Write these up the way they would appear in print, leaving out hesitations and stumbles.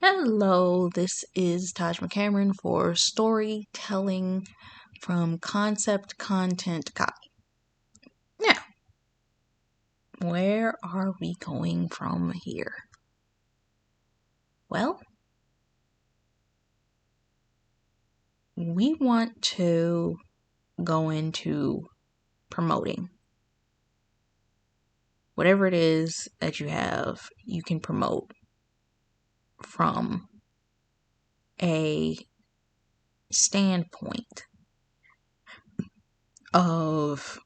Hello, this is Taj McCameron for Storytelling from Concept Content Copy. Now, where are we going from here? Well, we want to go into promoting. Whatever it is that you have, you can promote from a standpoint of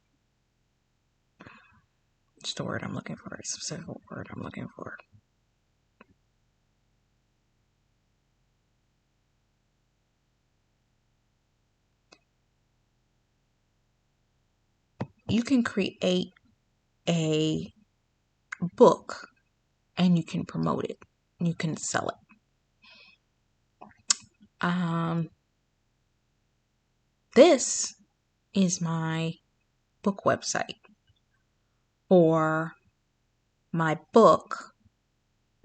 what's the word I'm looking for? A specific word I'm looking for. You can create a book and you can promote it. You can sell it. This is my book website for my book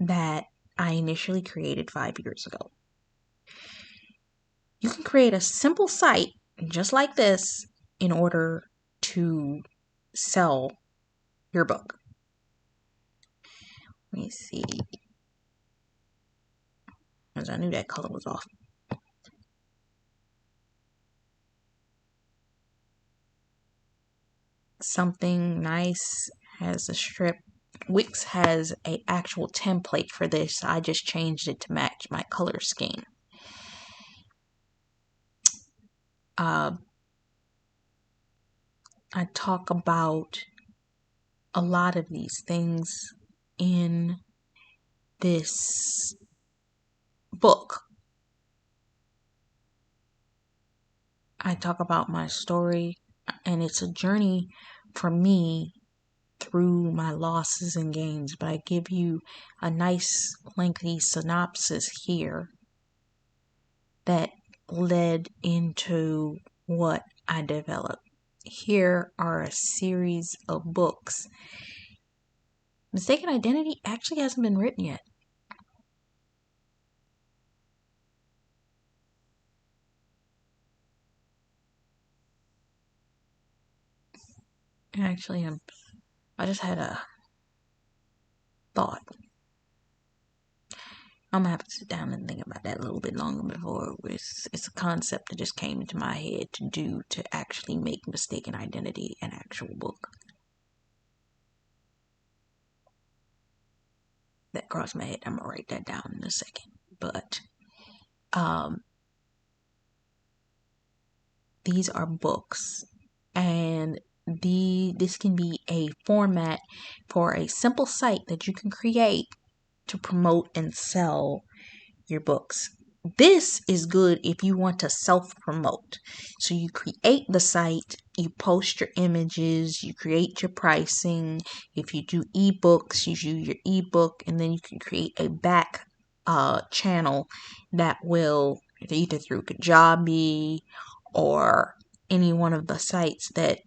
that I initially created 5 years ago. You can create a simple site just like this in order to sell your book. Let me see. Because I knew that color was off. Something nice has a strip. Wix has an actual template for this. I just changed it to match my color scheme. I talk about a lot of these things in this book. I talk about my story, and it's a journey for me through my losses and gains, but I give you a nice lengthy synopsis here that led into what I developed. Here are a series of books. Mistaken Identity actually hasn't been written yet. Actually, I just had a thought. I'm gonna have to sit down and think about that a little bit longer before it's a concept that just came into my head to actually make Mistaken Identity an actual book. That crossed my head. I'm gonna write that down in a second. But these are books, and this can be a format for a simple site that you can create to promote and sell your books. This is good if you want to self-promote. So you create the site, you post your images, you create your pricing. If you do ebooks, you do your ebook, and then you can create a back channel that will either through Kajabi or any one of the sites that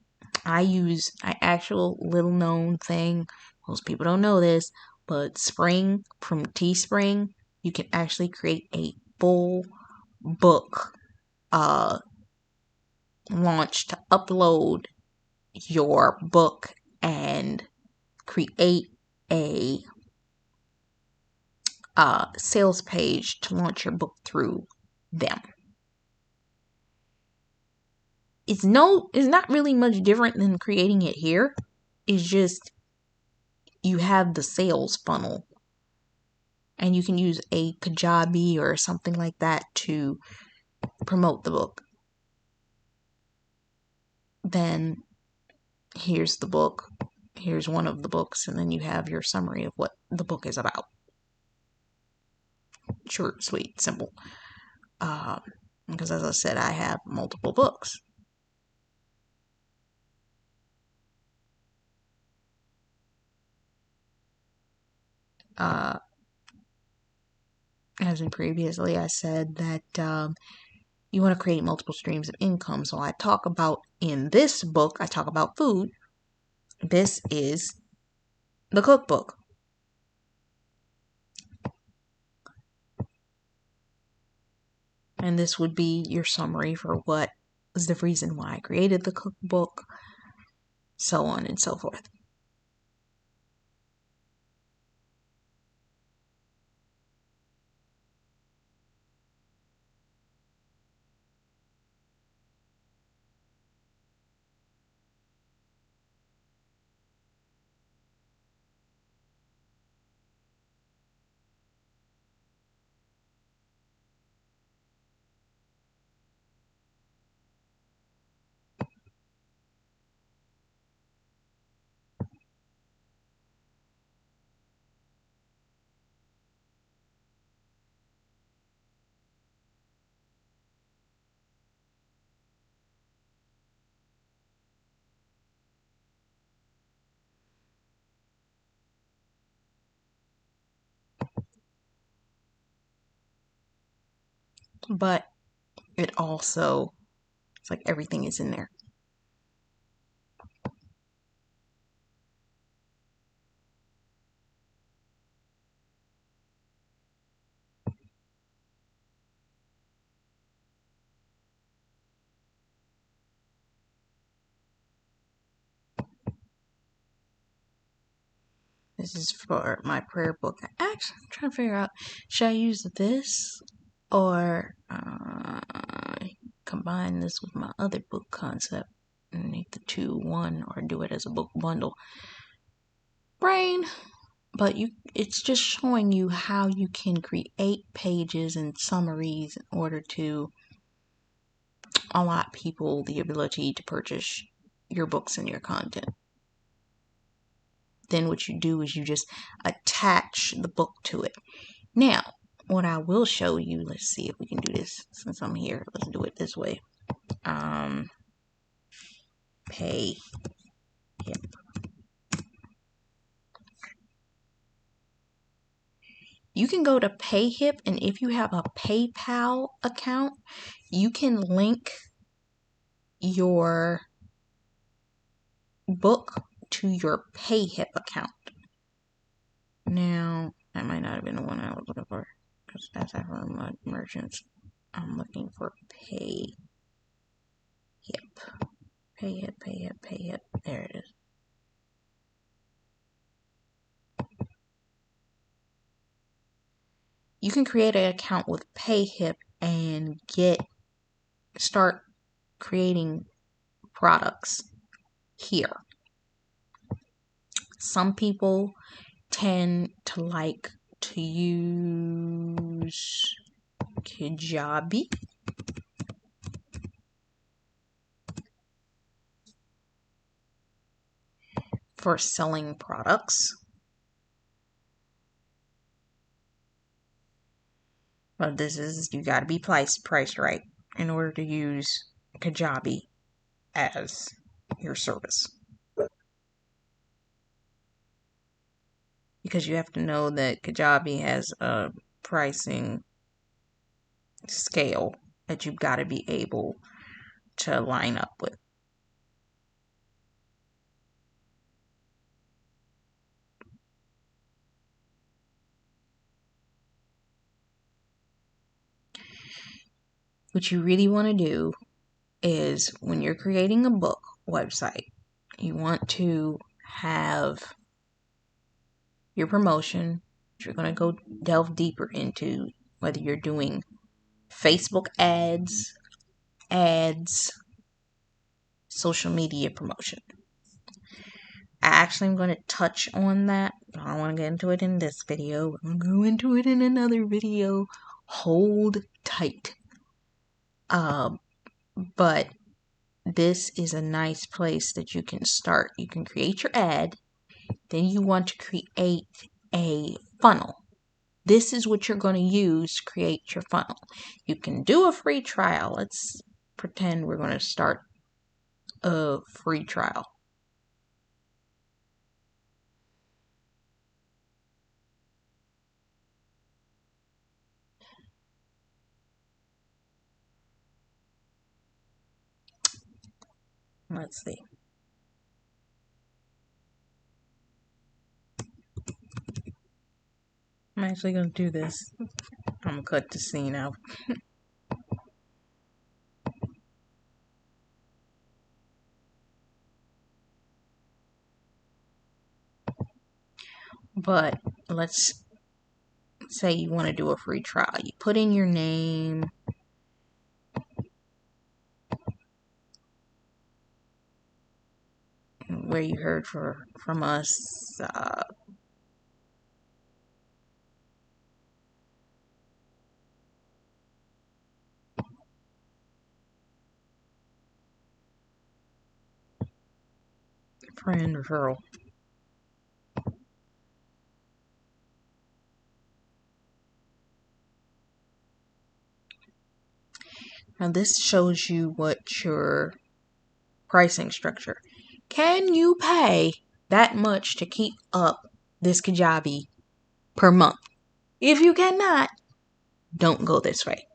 I use. An actual little known thing, most people don't know this, but Spring from Teespring, you can actually create a full book launch to upload your book and create a sales page to launch your book through them. It's not really much different than creating it here. It's just you have the sales funnel, and you can use a Kajabi or something like that to promote the book. Then here's the book, here's one of the books, and then you have your summary of what the book is about. Short, sweet, simple. Because as I said, I have multiple books. As in previously, I said that you want to create multiple streams of income. So I talk about, in this book, I talk about food. This is the cookbook. And this would be your summary for what was the reason why I created the cookbook, so on and so forth. But it also, it's like everything is in there. This is for my prayer book. I'm trying to figure out, should I use this or combine this with my other book concept and make the two one, or do it as a book bundle. Brain. But it's just showing you how you can create pages and summaries in order to allot people the ability to purchase your books and your content. Then what you do is you just attach the book to it. Now, what I will show you, let's see if we can do this since I'm here. Let's do it this way. Pay. Yep. You can go to PayHip, and if you have a PayPal account, you can link your book to your PayHip account. Now, that might not have been the one I was looking for, because that's for my merchants. I'm looking for PayHip. PayHip. There it is. You can create an account with PayHip and start creating products here. Some people tend to like to use Kajabi. For selling products. But you gotta be priced right in order to use Kajabi as your service. Because you have to know that Kajabi has a pricing scale that you've got to be able to line up with. What you really want to do is when you're creating a book website, you want to have your promotion. You're going to go delve deeper into whether you're doing Facebook ads, social media promotion. I actually am going to touch on that. I don't want to get into it in this video. I'm going to go into it in another video. Hold tight. But this is a nice place that you can start. You can create your ad. Then you want to create a funnel. This is what you're going to use to create your funnel. You can do a free trial. Let's pretend we're going to start a free trial. Let's see. I'm actually going to do this. I'm going to cut the scene out. But let's say you want to do a free trial. You put in your name, where you heard from us, friend referral. Now this shows you what your pricing structure. Can you pay that much to keep up this Kajabi per month? If you cannot, don't go this way.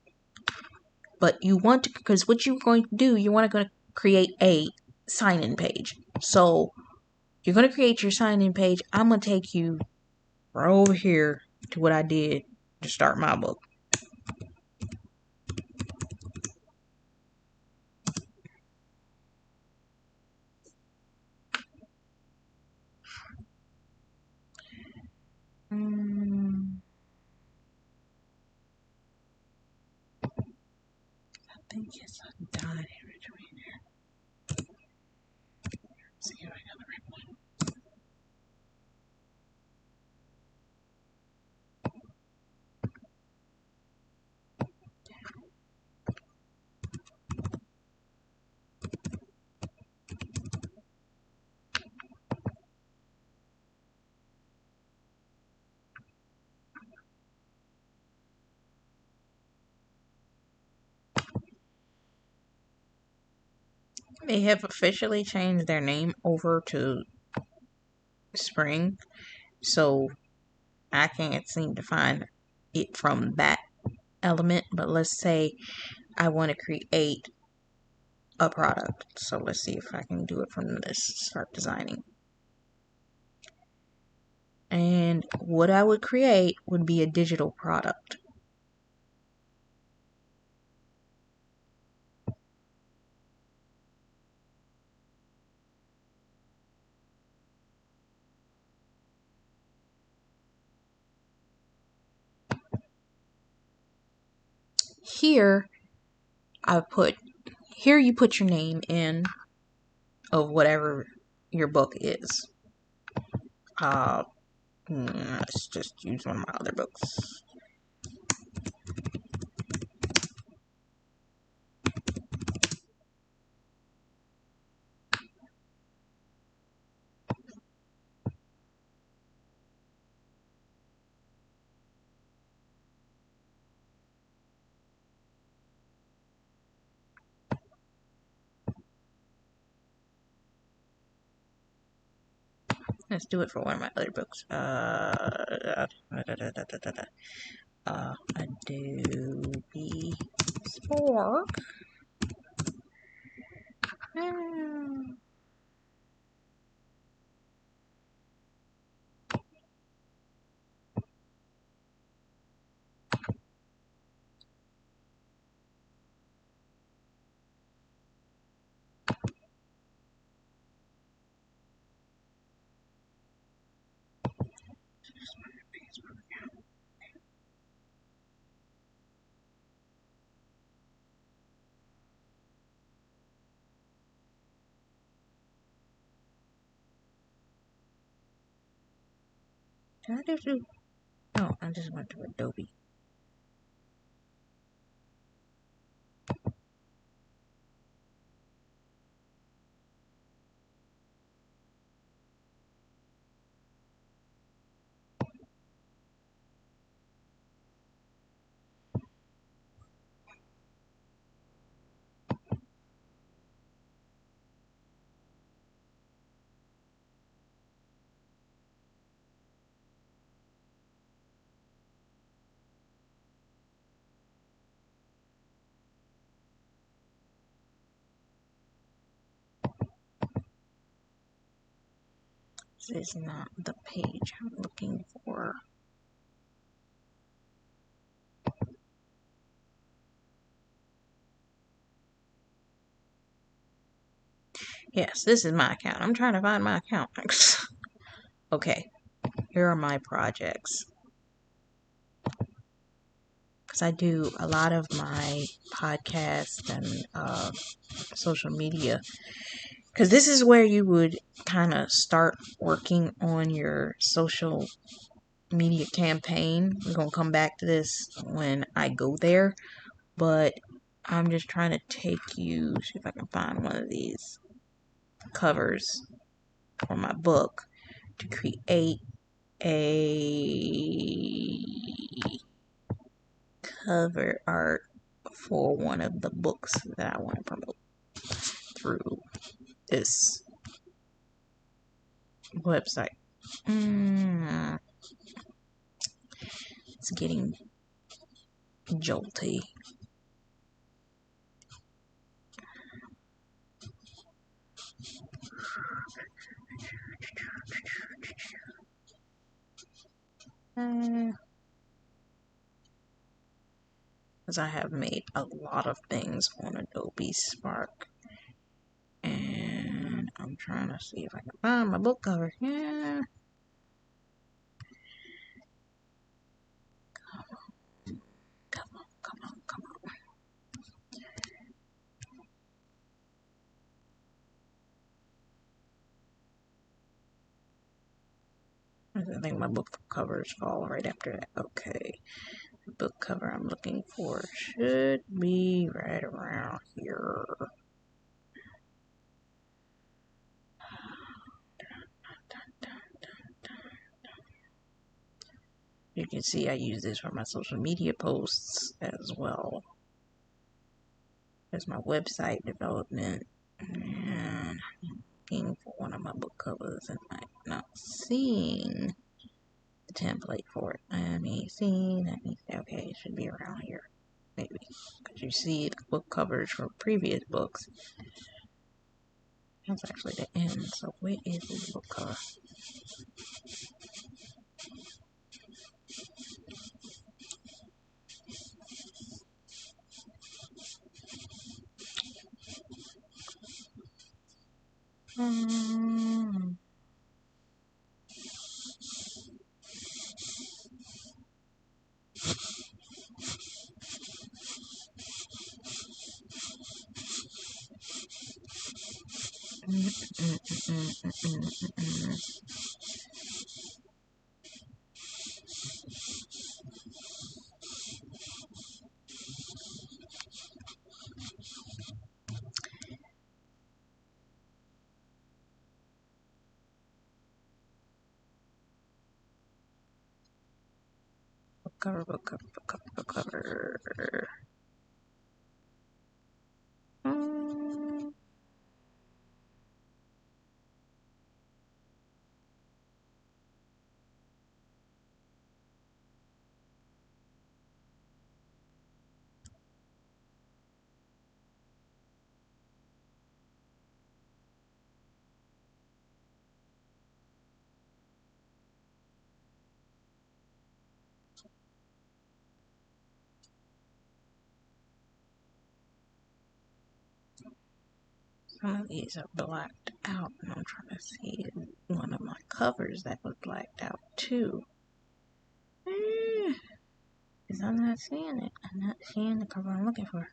But you want to, because what you're going to do, you want to create a sign-in page. So you're going to create your sign-in page. I'm going to take you right over here to what I did to start my book. I think it's a dot in between there. See if I got the right one. They have officially changed their name over to Spring, so I can't seem to find it from that element. But let's say I want to create a product. So let's see if I can do it from this. Start designing. And what I would create would be a digital product. Here you put your name in of whatever your book is. Let's just use one of my other books. Let's do it for one of my other books. Adobe Spark. Did I do? Oh, I just went to Adobe. This is not the page I'm looking for. Yes, this is my account. I'm trying to find my account. Okay, here are my projects. Because I do a lot of my podcasts and social media. Because this is where you would kind of start working on your social media campaign. We're going to come back to this when I go there. But I'm just trying to take you, see if I can find one of these covers for my book to create a cover art for one of the books that I want to promote through this website. It's getting jolty. Because I have made a lot of things on Adobe Spark. And I'm trying to see if I can find my book cover. Yeah. Come on, come on, come on. I think my book covers fall right after that. Okay. The book cover I'm looking for should be right around here. You can see I use this for my social media posts as well as my website development. And I'm looking for one of my book covers and I'm not seeing the template for it. Let me see. Okay, it should be around here. Maybe. Because you see the book covers for previous books. That's actually the end. So where is this book cover? Book cover, book cover, book cover, book cover. Some of these are blacked out, and I'm trying to see one of my covers that was blacked out too. Because I'm not seeing it. I'm not seeing the cover I'm looking for.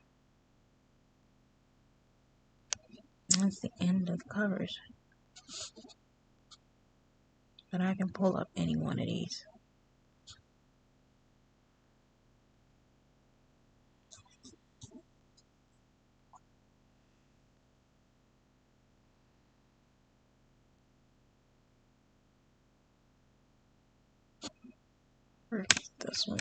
That's the end of the covers. But I can pull up any one of these. Where's this one?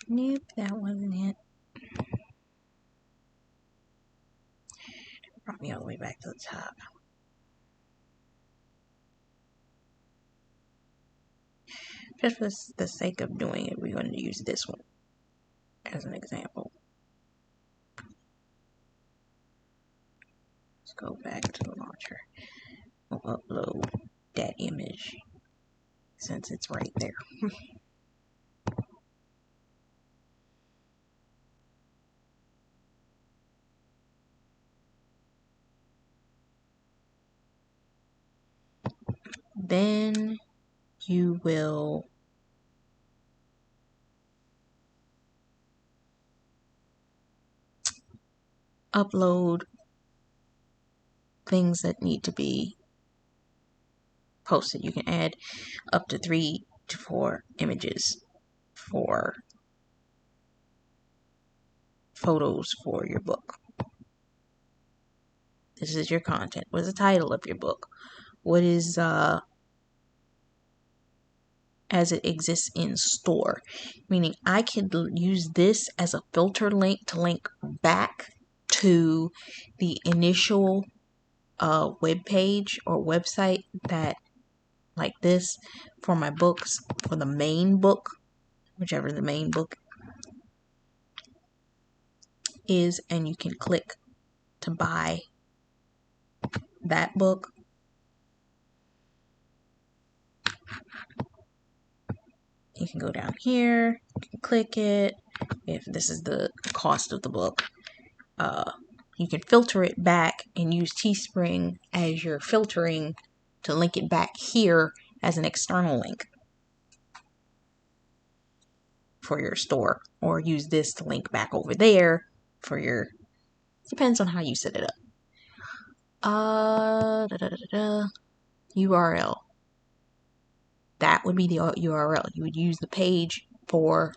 Nope, that wasn't it. Brought me all the way back to the top. Just for the sake of doing it, we're going to use this one as an example. Let's go back to the launcher. We'll upload that image since it's right there. Then you will upload things that need to be posted. You can add up to 3 to 4 images for photos for your book. This is your content. What is the title of your book? What is as it exists in store? Meaning I can use this as a filter link to link back to the initial web page or website that, like this, for my books, for the main book, whichever the main book is, and you can click to buy that book. You can go down here, you can click it. If this is the cost of the book, you can filter it back and use Teespring as your filtering to link it back here as an external link for your store, or use this to link back over there for your, depends on how you set it up. URL. That would be the URL. You would use the page for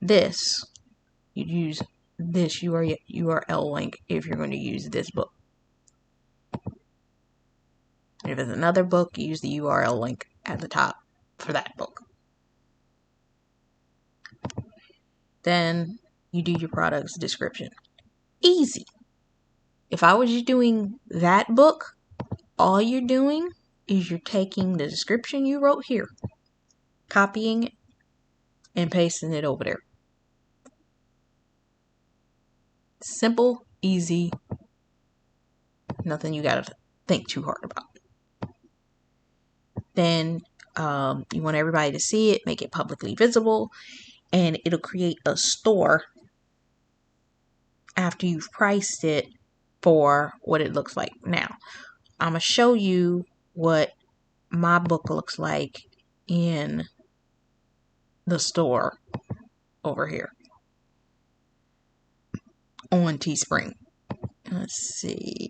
this. You'd use this URL link if you're going to use this book. If it's another book, you use the URL link at the top for that book. Then you do your product's description. Easy. If I was doing that book, all you're doing is you're taking the description you wrote here, copying it, and pasting it over there. Simple, easy, nothing you gotta think too hard about. Then you want everybody to see it, make it publicly visible, and it'll create a store after you've priced it for what it looks like. Now, I'm going to show you what my book looks like in the store over here on Teespring. Let's see.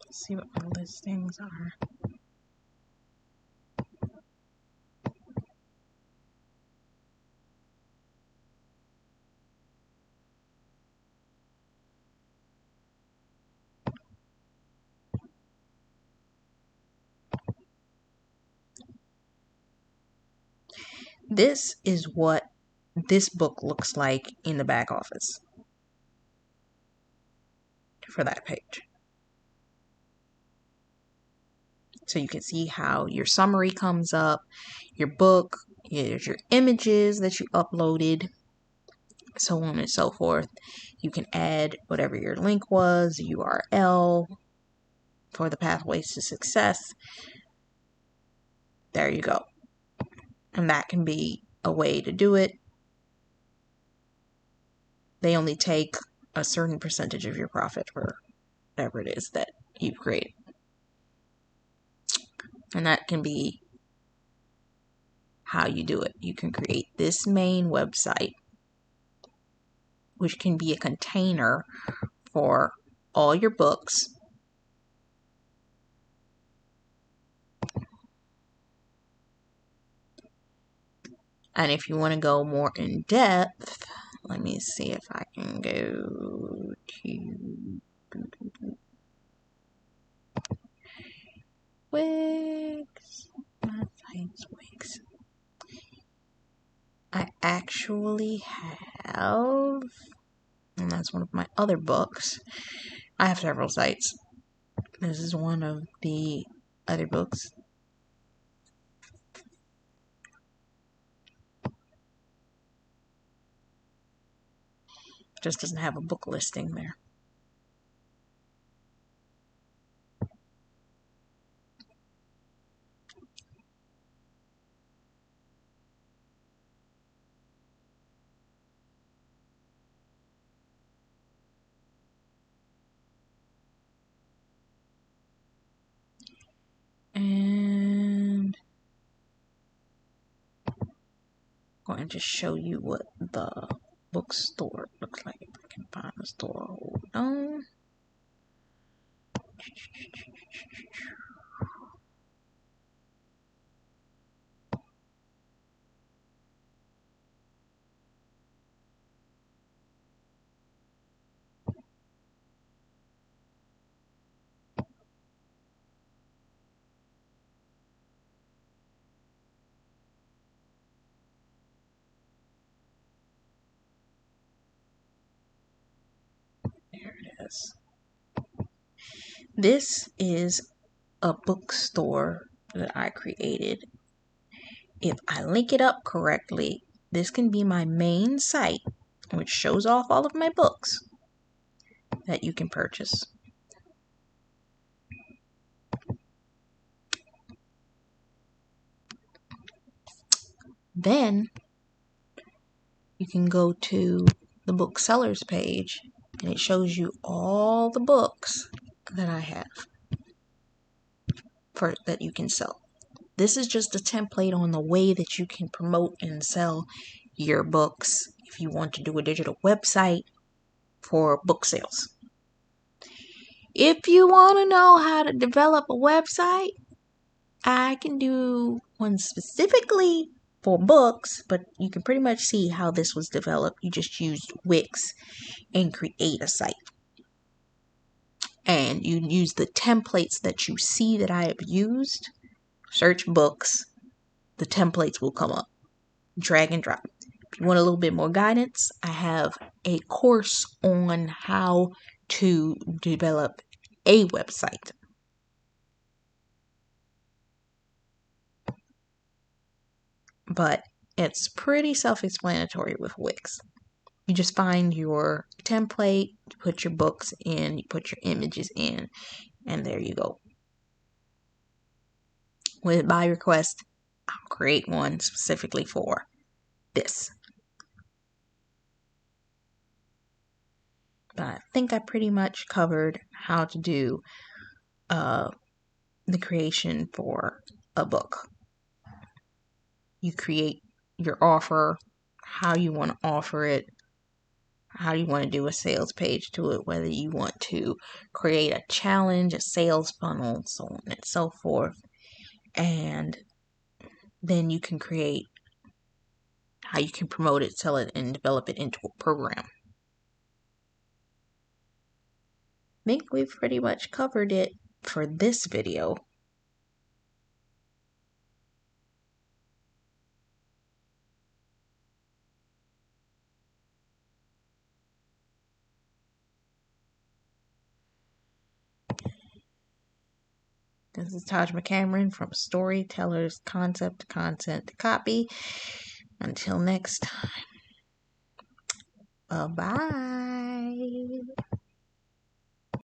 Let's see what my listings are. This is what this book looks like in the back office for that page. So you can see how your summary comes up, your book, here's your images that you uploaded, so on and so forth. You can add whatever your link was, URL for the pathways to success. There you go. And that can be a way to do it. They only take a certain percentage of your profit for whatever it is that you've created. And that can be how you do it. You can create this main website, which can be a container for all your books. And if you want to go more in depth, let me see if I can go to Wix. My site's Wix. I actually have, and that's one of my other books. I have several sites. This is one of the other books. just doesn't have a book listing there. And I'm going to show you what the bookstore looks like. If I can find the store. Hold on. There it is. This is a bookstore that I created. If I link it up correctly, this can be my main site, which shows off all of my books that you can purchase. Then you can go to the booksellers page and it shows you all the books that I have that you can sell. This is just a template on the way that you can promote and sell your books if you want to do a digital website for book sales. If you want to know how to develop a website, I can do one specifically for books, but you can pretty much see how this was developed. You just used Wix and create a site. And you use the templates that you see that I have used. Search books. The templates will come up. Drag and drop. If you want a little bit more guidance, I have a course on how to develop a website. But it's pretty self-explanatory with Wix. You just find your template, you put your books in, you put your images in, and there you go. With by request, I'll create one specifically for this. But I think I pretty much covered how to do the creation for a book. You create your offer, how you want to offer it, how you want to do a sales page to it, whether you want to create a challenge, a sales funnel, so on and so forth. And then you can create how you can promote it, sell it, and develop it into a program. I think we've pretty much covered it for this video. This is Taj McCameron from Storyteller's Concept to Content to Copy. Until next time. Bye-bye.